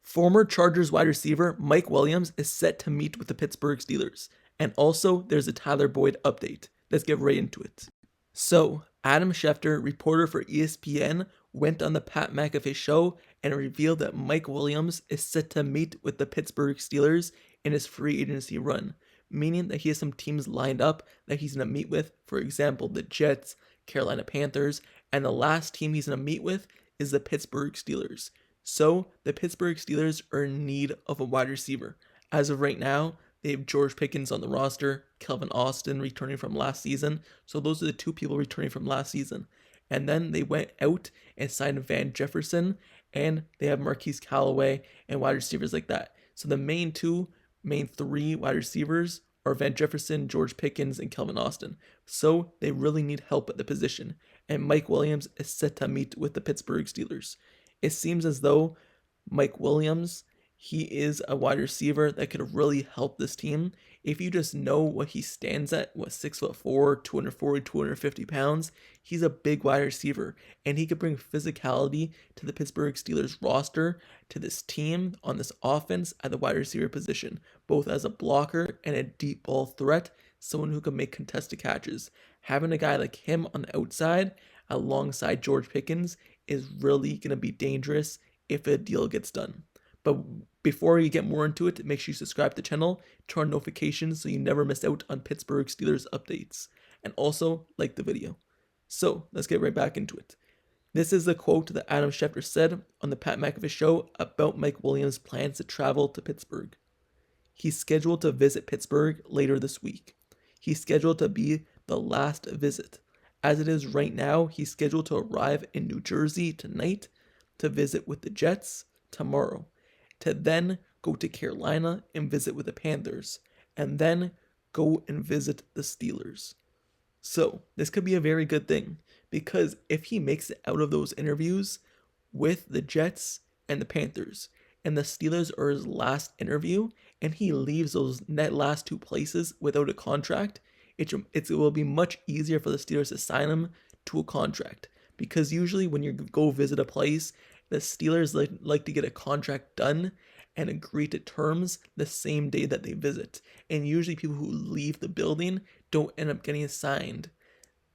Former Chargers wide receiver Mike Williams is set to meet with the Pittsburgh Steelers. And also, there's a Tyler Boyd update. Let's get right into it. So, Adam Schefter, reporter for ESPN, went on the Pat McAfee show and revealed that Mike Williams is set to meet with the Pittsburgh Steelers in his free agency run, meaning that he has some teams lined up that he's going to meet with, for example, the Jets, Carolina Panthers, and the last team he's going to meet with is the Pittsburgh Steelers. So, the Pittsburgh Steelers are in need of a wide receiver. As of right now, they have George Pickens on the roster, Kelvin Austin returning from last season. So those are the two people returning from last season. And then they went out and signed Van Jefferson, and they have Marquise Callaway and wide receivers like that. So the main three wide receivers are Van Jefferson, George Pickens, and Kelvin Austin. So they really need help at the position. And Mike Williams is set to meet with the Pittsburgh Steelers. It seems as though Mike Williams, he is a wide receiver that could really help this team. If you just know what he stands at, 6'4", 240, 250 pounds, he's a big wide receiver, and he could bring physicality to the Pittsburgh Steelers roster, to this team on this offense at the wide receiver position, both as a blocker and a deep ball threat, someone who can make contested catches. Having a guy like him on the outside alongside George Pickens is really going to be dangerous if a deal gets done. But before you get more into it, make sure you subscribe to the channel, turn on notifications so you never miss out on Pittsburgh Steelers updates, and also like the video. So let's get right back into it. This is the quote that Adam Schefter said on the Pat McAfee show about Mike Williams' plans to travel to Pittsburgh. He's scheduled to visit Pittsburgh later this week. He's scheduled to be the last visit. As it is right now, he's scheduled to arrive in New Jersey tonight, to visit with the Jets tomorrow, to then go to Carolina and visit with the Panthers, and then go and visit the Steelers. So this could be a very good thing, because if he makes it out of those interviews with the Jets and the Panthers, and the Steelers are his last interview, and he leaves those last two places without a contract, it will be much easier for the Steelers to sign him to a contract. Because usually when you go visit a place, the Steelers like to get a contract done and agree to terms the same day that they visit. And usually people who leave the building don't end up getting signed.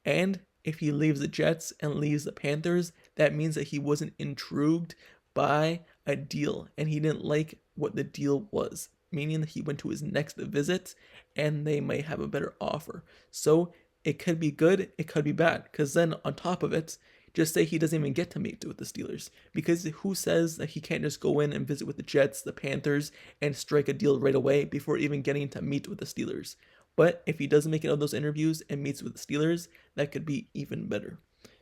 And if he leaves the Jets and leaves the Panthers, that means that he wasn't intrigued by a deal and he didn't like what the deal was, meaning that he went to his next visit and they might have a better offer. So it could be good, it could be bad, because then on top of it, just say he doesn't even get to meet with the Steelers, because who says that he can't just go in and visit with the Jets, the Panthers, and strike a deal right away before even getting to meet with the Steelers? But if he doesn't make it out of those interviews and meets with the Steelers, that could be even better.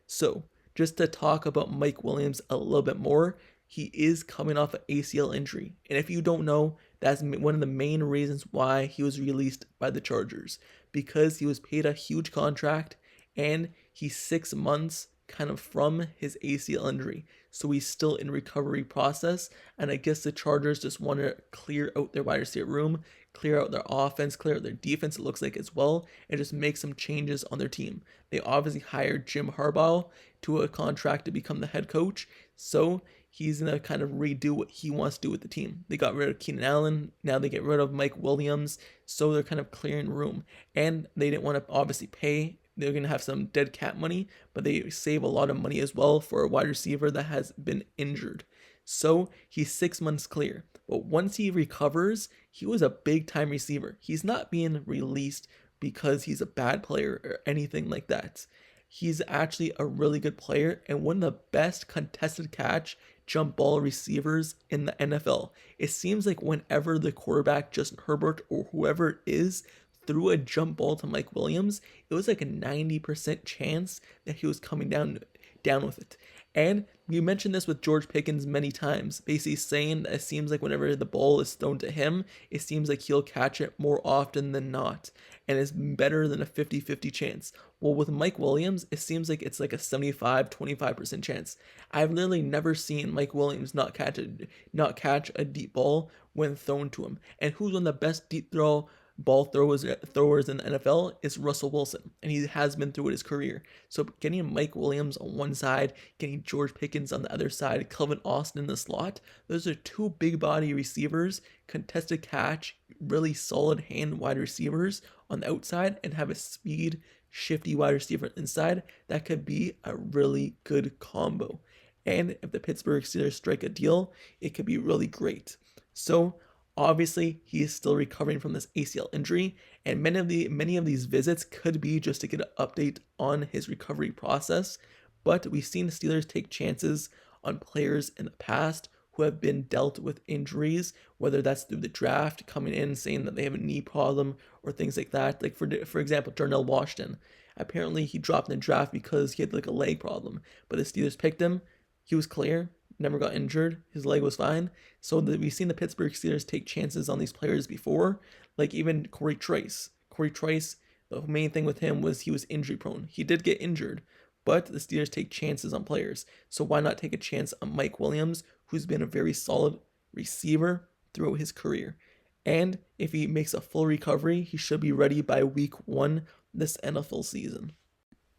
So just to talk about Mike Williams a little bit more, he is coming off an ACL injury. And if you don't know, that's one of the main reasons why he was released by the Chargers, because he was paid a huge contract and he's 6 months kind of from his ACL injury. So he's still in recovery process. And I guess the Chargers just want to clear out their wide receiver room, clear out their offense, clear out their defense, it looks like as well, and just make some changes on their team. They obviously hired Jim Harbaugh to a contract to become the head coach. So he's going to kind of redo what he wants to do with the team. They got rid of Keenan Allen. Now they get rid of Mike Williams. So they're kind of clearing room. And they didn't want to obviously pay. They're going to have some dead cap money, but they save a lot of money as well for a wide receiver that has been injured. So he's 6 months clear. But once he recovers, he was a big time receiver. He's not being released because he's a bad player or anything like that. He's actually a really good player and one of the best contested catch jump ball receivers in the NFL. It seems like whenever the quarterback, Justin Herbert or whoever it is, threw a jump ball to Mike Williams, it was like a 90% chance that he was coming down with it. And you mentioned this with George Pickens many times, basically saying that it seems like whenever the ball is thrown to him, it seems like he'll catch it more often than not, and it's better than a 50-50 chance. Well, with Mike Williams, it seems like it's like a 75-25% chance. I've literally never seen Mike Williams not catch a deep ball when thrown to him. And who's one of the best deep throw ball throwers in the NFL is Russell Wilson, and he has been through his career. So getting Mike Williams on one side, getting George Pickens on the other side, Kwon Alexander in the slot, those are two big body receivers, contested catch, really solid hand wide receivers on the outside, and have a speed, shifty wide receiver inside. That could be a really good combo. And if the Pittsburgh Steelers strike a deal, it could be really great. So obviously, he is still recovering from this ACL injury, and many of these visits could be just to get an update on his recovery process. But we've seen the Steelers take chances on players in the past who have been dealt with injuries, whether that's through the draft, coming in saying that they have a knee problem or things like that. Like for example, Darnell Washington. Apparently, he dropped in the draft because he had like a leg problem, but the Steelers picked him. He was clear, never got injured, his leg was fine. So we've seen the Pittsburgh Steelers take chances on these players before, like even Corey Trice. The main thing with him was he was injury prone. He did get injured, but the Steelers take chances on players. So why not take a chance on Mike Williams, who's been a very solid receiver throughout his career? And if he makes a full recovery, he should be ready by week 1 this NFL season.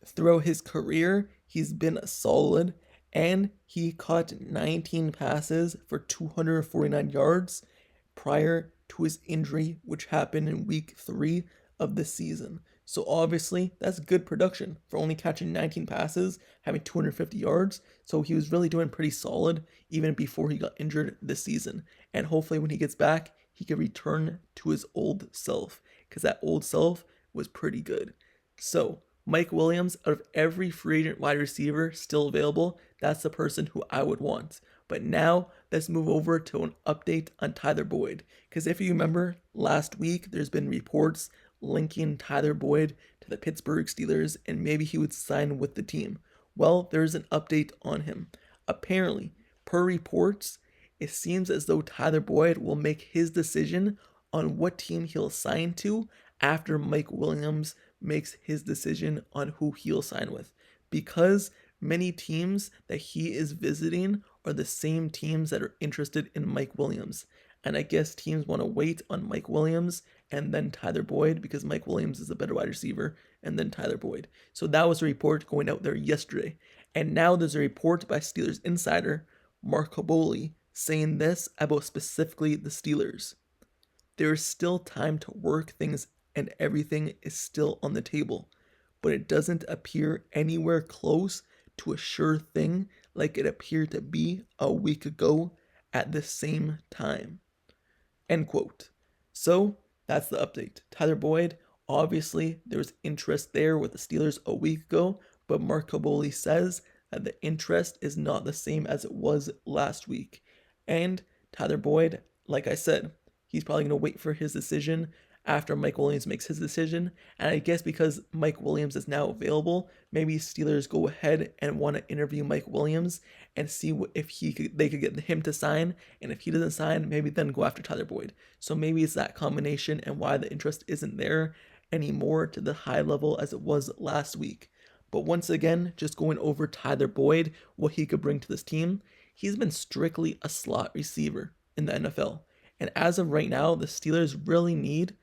Throughout his career, he's been solid, and he caught 19 passes for 249 yards prior to his injury, which happened in week 3 of the season. So obviously, that's good production for only catching 19 passes, having 250 yards. So he was really doing pretty solid even before he got injured this season. And hopefully when he gets back, he can return to his old self, because that old self was pretty good. So Mike Williams, out of every free agent wide receiver still available, that's the person who I would want. But now let's move over to an update on Tyler Boyd. Because if you remember, last week there's been reports linking Tyler Boyd to the Pittsburgh Steelers and maybe he would sign with the team. Well, there's an update on him. Apparently, per reports, it seems as though Tyler Boyd will make his decision on what team he'll sign to after Mike Williams makes his decision on who he'll sign with, because many teams that he is visiting are the same teams that are interested in Mike Williams. And I guess teams want to wait on Mike Williams and then Tyler Boyd, because Mike Williams is a better wide receiver, and then Tyler Boyd. So that was a report going out there yesterday. And now there's a report by Steelers insider Mark Kaboly saying this about specifically the Steelers. There is still time to work things and everything is still on the table, but it doesn't appear anywhere close to a sure thing like it appeared to be a week ago at the same time. End quote. So that's the update. Tyler Boyd, obviously there was interest there with the Steelers a week ago, but Mark Kaboly says that the interest is not the same as it was last week. And Tyler Boyd, like I said, he's probably going to wait for his decision after Mike Williams makes his decision. And I guess because Mike Williams is now available, maybe Steelers go ahead and want to interview Mike Williams and see if they could get him to sign. And if he doesn't sign, maybe then go after Tyler Boyd. So maybe it's that combination and why the interest isn't there anymore to the high level as it was last week. But once again, just going over Tyler Boyd, what he could bring to this team, he's been strictly a slot receiver in the NFL. And as of right now, the Steelers really need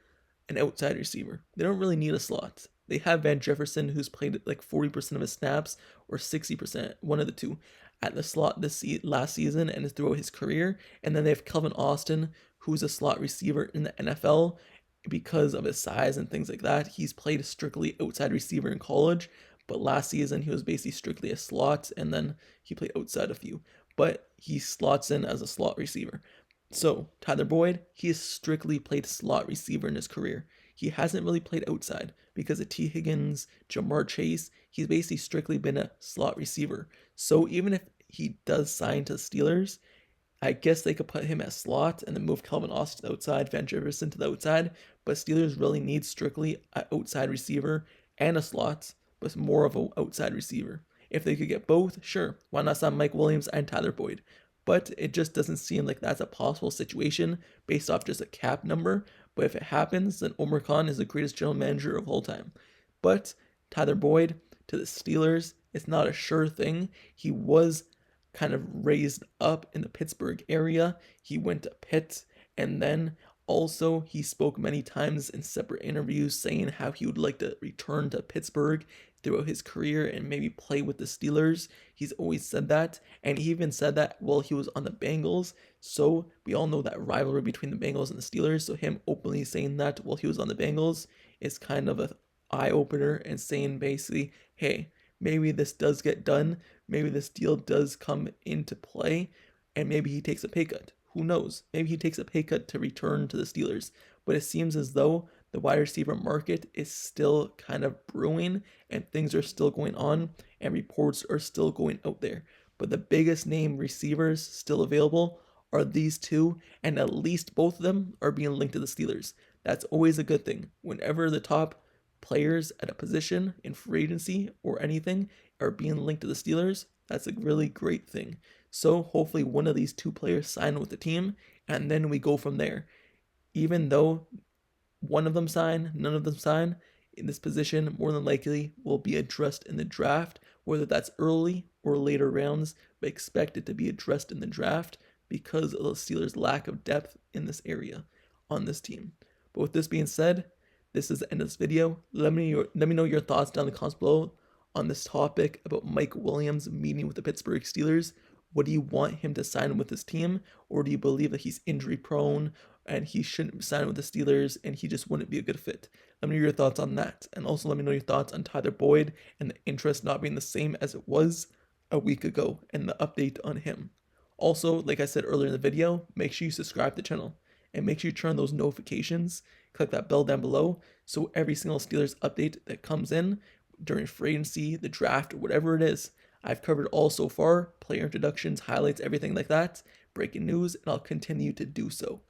an outside receiver. They don't really need a slot. They have Van Jefferson, who's played like 40% of his snaps or 60%, one of the two, at the slot last season and throughout his career. And then they have Kwon Alexander, who's a slot receiver in the NFL because of his size and things like that. He's played strictly outside receiver in college, but last season he was basically strictly a slot, and then he played outside a few. But he slots in as a slot receiver. So, Tyler Boyd, he has strictly played slot receiver in his career. He hasn't really played outside because of T. Higgins, Jamar Chase. He's basically strictly been a slot receiver. So, even if he does sign to the Steelers, I guess they could put him at slot and then move Kwon Alexander to the outside, Van Jefferson to the outside. But Steelers really need strictly an outside receiver and a slot, but more of an outside receiver. If they could get both, sure, why not sign Mike Williams and Tyler Boyd? But it just doesn't seem like that's a possible situation based off just a cap number. But if it happens, then Omar Khan is the greatest general manager of all time. But Tyler Boyd to the Steelers, it's not a sure thing. He was kind of raised up in the Pittsburgh area. He went to Pitt, and then Also, he spoke many times in separate interviews saying how he would like to return to Pittsburgh throughout his career and maybe play with the Steelers. He's always said that, and he even said that while he was on the Bengals. So we all know that rivalry between the Bengals and the Steelers. So him openly saying that while he was on the Bengals is kind of an eye opener and saying basically, hey, maybe this does get done. Maybe this deal does come into play, and maybe he takes a pay cut. Who knows? Maybe he takes a pay cut to return to the Steelers. But it seems as though the wide receiver market is still kind of brewing and things are still going on and reports are still going out there. But the biggest name receivers still available are these two, and at least both of them are being linked to the Steelers. That's always a good thing. Whenever the top players at a position in free agency or anything are being linked to the Steelers, that's a really great thing. So hopefully one of these two players sign with the team, and then we go from there. Even though one of them sign, none of them sign, in this position more than likely will be addressed in the draft, whether that's early or later rounds, but expect it to be addressed in the draft because of the Steelers' lack of depth in this area on this team. But with this being said, this is the end of this video. Let me know your thoughts down in the comments below on this topic about Mike Williams meeting with the Pittsburgh Steelers. What do you want him to sign with his team? Or do you believe that he's injury prone and he shouldn't sign with the Steelers and he just wouldn't be a good fit? Let me know your thoughts on that. And also let me know your thoughts on Tyler Boyd and the interest not being the same as it was a week ago and the update on him. Also, like I said earlier in the video, make sure you subscribe to the channel and make sure you turn on those notifications. Click that bell down below so every single Steelers update that comes in during free agency, the draft, whatever it is, I've covered all so far, player introductions, highlights, everything like that, breaking news, and I'll continue to do so.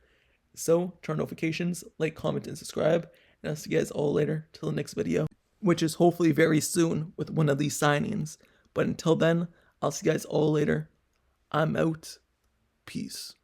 So, turn notifications, like, comment, and subscribe, and I'll see you guys all later till the next video, which is hopefully very soon with one of these signings. But until then, I'll see you guys all later. I'm out. Peace.